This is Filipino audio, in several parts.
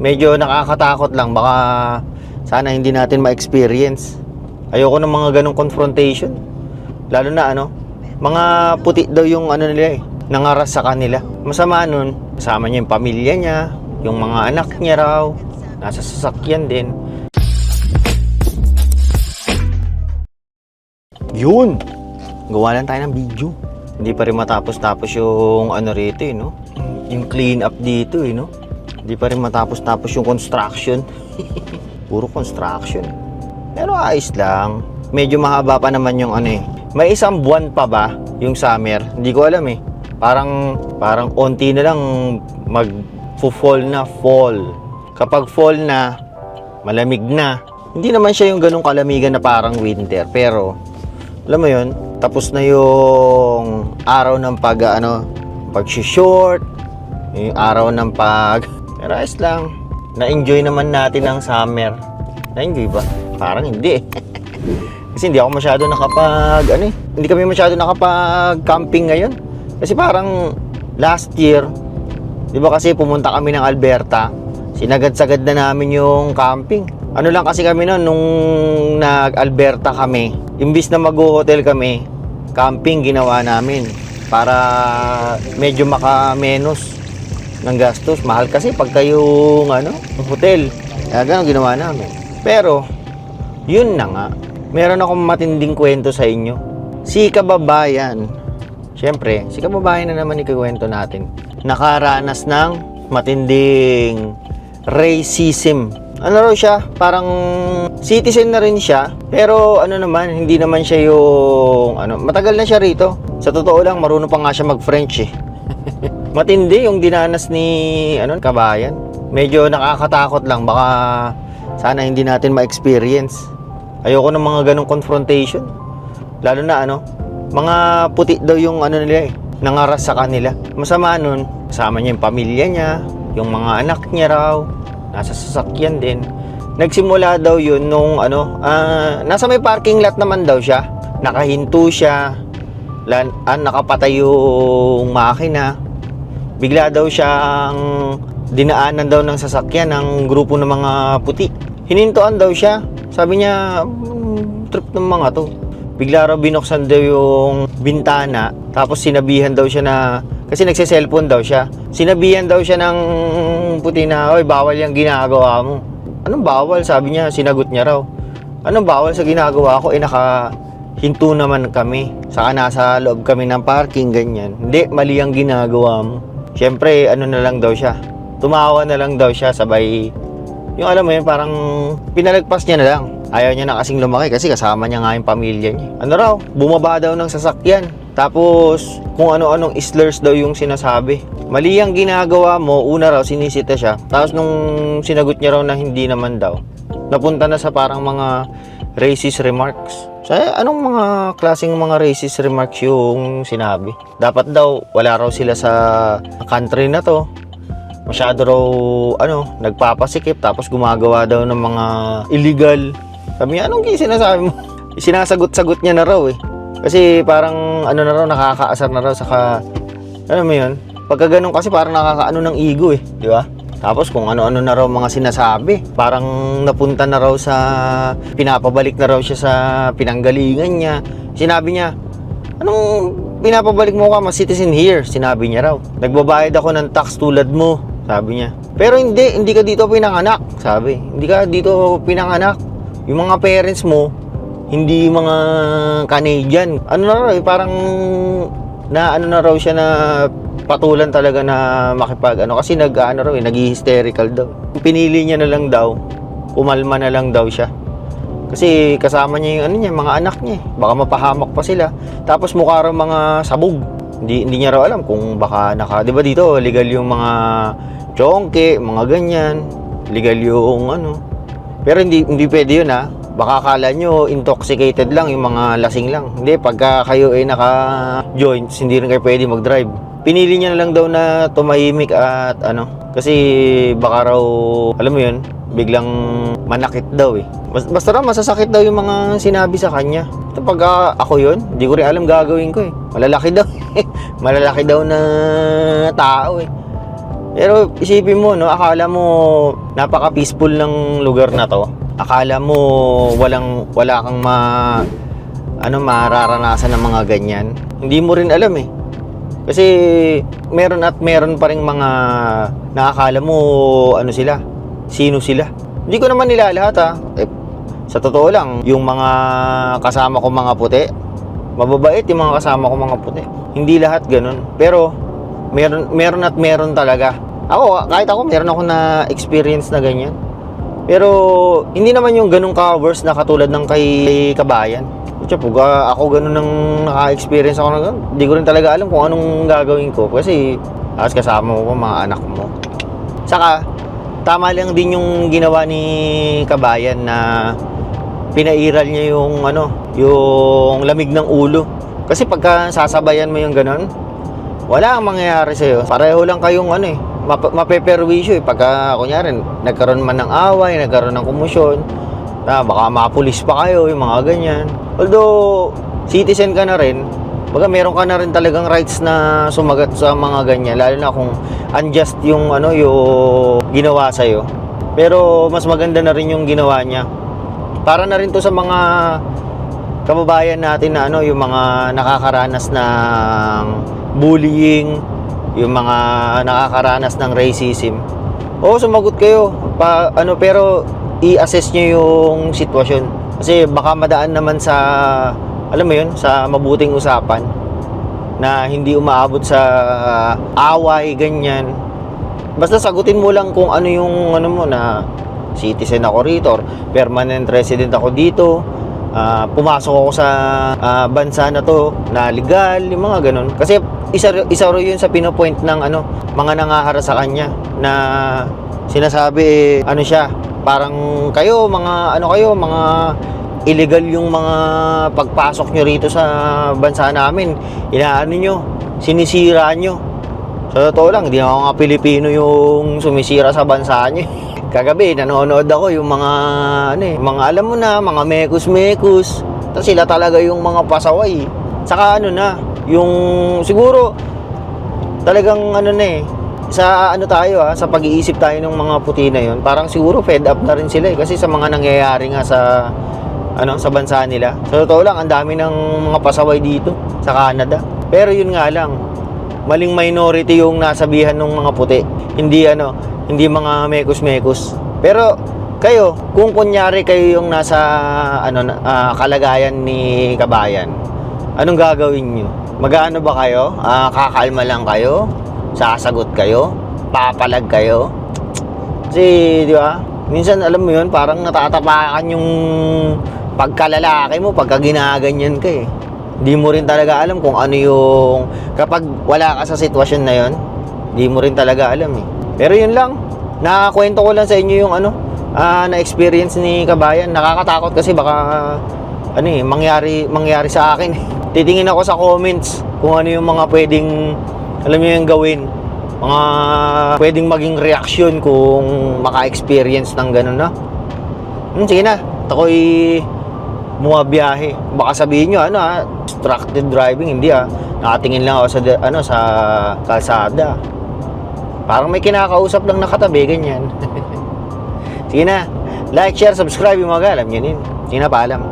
Medyo nakakatakot lang, baka sana hindi natin ma-experience. Ayoko ng mga ganong confrontation. Lalo na mga puti daw yung nila nangaras sa kanila. Masama nun, kasama niya yung pamilya niya, yung mga anak niya raw, nasa sasakyan din. Yun! Gawa lang tayo ng video. Hindi pa rin matapos-tapos yung rito yung clean up dito Hindi pa rin matapos-tapos yung construction. Puro construction. Pero ayos lang. Medyo mahaba pa naman yung May isang buwan pa ba yung summer? Hindi ko alam Parang onti na lang mag-fall na fall. Kapag fall na, malamig na. Hindi naman siya yung ganung kalamigan na parang winter. Pero, alam mo yun, tapos na yung araw ng pag-short, yung araw ng pero ayos lang. Na-enjoy naman natin ang summer. Na-enjoy ba? Parang hindi Kasi hindi ako masyado hindi kami masyado nakapag-camping ngayon. Kasi parang last year, di ba kasi pumunta kami ng Alberta, sinagad-sagad na namin yung camping. Lang kasi kami nung nag-Alberta kami, imbis na mag-hotel kami, camping ginawa namin para medyo makamenos ng gastos. Mahal kasi pagka yung hotel. Kaya ganun ginawa namin. Pero yun na nga, meron akong matinding kwento sa inyo. Si kababayan, syempre, si kababayan na naman ikikwento natin, nakaranas ng matinding racism. Raw siya, parang citizen na rin siya, pero hindi naman siya yung matagal na siya rito. Sa totoo lang, marunong pa nga siya mag-French Matindi yung dinanas ni kabayan. Medyo nakakatakot lang, baka sana hindi natin ma-experience. Ayoko ng mga ganong confrontation. Lalo na mga puti daw yung nila nangaras sa kanila. Masama nun, kasama niya yung pamilya niya, yung mga anak niya raw, nasa sasakyan din. Nagsimula daw yun nung nasa may parking lot naman daw siya. Nakahinto siya, nakapatay yung makina. Bigla daw siyang dinaanan daw ng sasakyan ng grupo ng mga puti. Hinintuan daw siya. Sabi niya, trip ng mga to. Bigla raw binuksan daw yung bintana, tapos sinabihan daw siya kasi nagse-cellphone daw siya. Sinabihan daw siya ng puti na, "Oy, bawal yung ginagawa mo." "Anong bawal?" Sabi niya, sinagot niya raw. "Anong bawal sa ginagawa ko? Nakahinto naman kami. Saka nasa loob kami ng parking, ganyan." "Hindi, mali ang ginagawa mo." Siyempre, na lang daw siya. Tumawa na lang daw siya, sabay, yung alam mo yun, parang pinalagpas niya na lang. Ayaw niya na kasing lumaki kasi kasama niya nga yung pamilya niya. Bumaba daw ng sasakyan. Tapos, kung ano-anong slurs daw yung sinasabi. Mali ang ginagawa mo, una raw, sinisita siya. Tapos nung sinagot niya raw na hindi naman daw, napunta na sa parang mga racist remarks. So, anong mga klaseng mga racist remarks yung sinabi? Dapat daw, wala raw sila sa country na to. Masyado raw, nagpapasikip, tapos gumagawa daw ng mga illegal. Sabi niya, anong sinasabi mo? Sinasagot-sagot niya na raw Kasi parang, na raw, nakakaasar na raw, saka, mo yun? Pagka ganun kasi parang ng ego di ba? Tapos kung ano-ano na raw mga sinasabi, parang napunta na raw pinapabalik na raw siya sa pinanggalingan niya. Sinabi niya, "Anong pinapabalik mo ka? Mas citizen here." Sinabi niya raw. "Nagbabayad ako ng tax tulad mo." Sabi niya. "Pero hindi ka dito pinanganak." Sabi. "Hindi ka dito pinanganak. Yung mga parents mo, hindi mga Canadian." Na raw, parang na raw siya na patulan talaga na makipag kasi nag-hysterical daw. Pinili niya na lang daw, umalma na lang daw siya. Kasi kasama niya yung mga anak niya. Baka mapahamak pa sila. Tapos mukha raw mga sabog. Hindi niya raw alam kung baka di ba dito legal yung mga chongke, mga ganyan. Legal yung Pero hindi pwede yun Baka akala nyo intoxicated lang, yung mga lasing lang. Hindi, pagka kayo naka-joints, hindi rin kayo pwede mag-drive. Pinili niya na lang daw na tumahimik at kasi baka raw, alam mo yun, biglang manakit daw Basta raw masasakit daw yung mga sinabi sa kanya. Ito pag ako yun, hindi ko rin alam gagawin ko Malalaki daw. Malalaki daw na tao Pero isipin mo, no, akala mo napaka-peaceful ng lugar na to. Akala mo wala kang mararanasan ng mga ganyan. Hindi mo rin alam eh. Kasi meron at meron pa ring mga nakakala mo sino sila. Hindi ko naman nila lahat ha. Sa totoo lang, yung mga kasama ko mga puti, mababait yung mga kasama ko mga puti. Hindi lahat ganun. Pero meron at meron talaga. Kahit ako, meron ako na experience na ganyan. Pero hindi naman yung ganun ka-worse na katulad ng kay Kabayan. Ako ganun nang naka-experience ako na ganun. Hindi ko rin talaga alam kung anong gagawin ko. Kasi kasama ko mga anak mo. Saka, tama lang din yung ginawa ni Kabayan na pinairal niya yung lamig ng ulo. Kasi pagka sasabayan mo yung ganun, wala ang mangyayari sa'yo. Pareho lang kayong mapeperwisyo eh. Pagka, kunyari, nagkaroon man ng away, nagkaroon ng kumusyon, baka mapulis pa kayo, yung mga ganyan. Although, citizen ka na rin, meron ka na rin talagang rights na sumagat sa mga ganyan. Lalo na kung unjust yung ginawa sa'yo. Pero, mas maganda na rin yung ginawa niya. Para na rin to sa mga kababayan natin na yung mga nakakaranas ng bullying, yung mga nakakaranas ng racism. Sumagot kayo. Pero i-assess nyo yung sitwasyon. Kasi baka madaan naman sa, sa mabuting usapan na hindi umaabot sa away, ganyan. Basta sagutin mo lang kung ano yung na citizen ako rito or permanent resident ako dito, pumasok ako sa bansa na to na legal, yung mga ganun. Kasi isa rin yun sa pinopoint ng mga nangahara sa kanya na sinasabi siya, parang kayo mga mga illegal yung mga pagpasok nyo rito sa bansa namin, sinisira nyo. Sa totoo lang, hindi ako nga Pilipino yung sumisira sa bansa nyo. Kagabi, nanonood ako yung mga mga alam mo na, mga mekus-mekus. Tapos sila talaga yung mga pasaway. Saka yung siguro talagang sa tayo sa pag-iisip tayo ng mga puti na yun. Parang siguro fed up na rin sila kasi sa mga nangyayari nga sa sa bansa nila. Sa totoo lang, ang dami ng mga pasaway dito sa Canada. Pero yun nga lang, maling minority yung nasabihan ng mga puti. Hindi mga mekus-mekus. Pero kayo, kung kunyari kayo yung nasa kalagayan ni Kabayan, anong gagawin nyo? Mag-aano ba kayo? Kakalma lang kayo? Sasagot kayo? Papalag kayo? Kasi, di ba? Minsan, alam mo yun, parang natatapakan yung pagkalalaki mo pagka ginaganyan ka eh. Di mo rin talaga alam kung ano yung... Kapag wala ka sa sitwasyon na yun, di mo rin talaga alam eh. Pero yun lang, nakakwento ko lang sa inyo yung na-experience ni Kabayan. Nakakatakot kasi baka mangyari sa akin. Titingin ako sa comments kung ano yung mga pwedeng, alam niyo yung gawin. Mga pwedeng maging reaction kung maka-experience ng ganun na. Sige na, ako'y bumabiyahe. Baka sabihin nyo, distracted driving. Hindi nakatingin lang ako sa kalsada. Parang may kinakausap lang nakatabi, ganyan. Sige na, like, share, subscribe yung mga alam nyo yun. Sige na, paalam.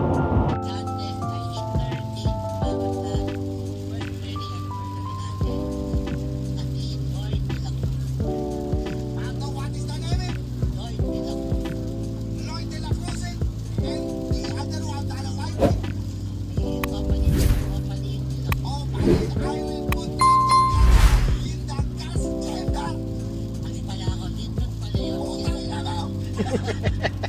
Hehehehe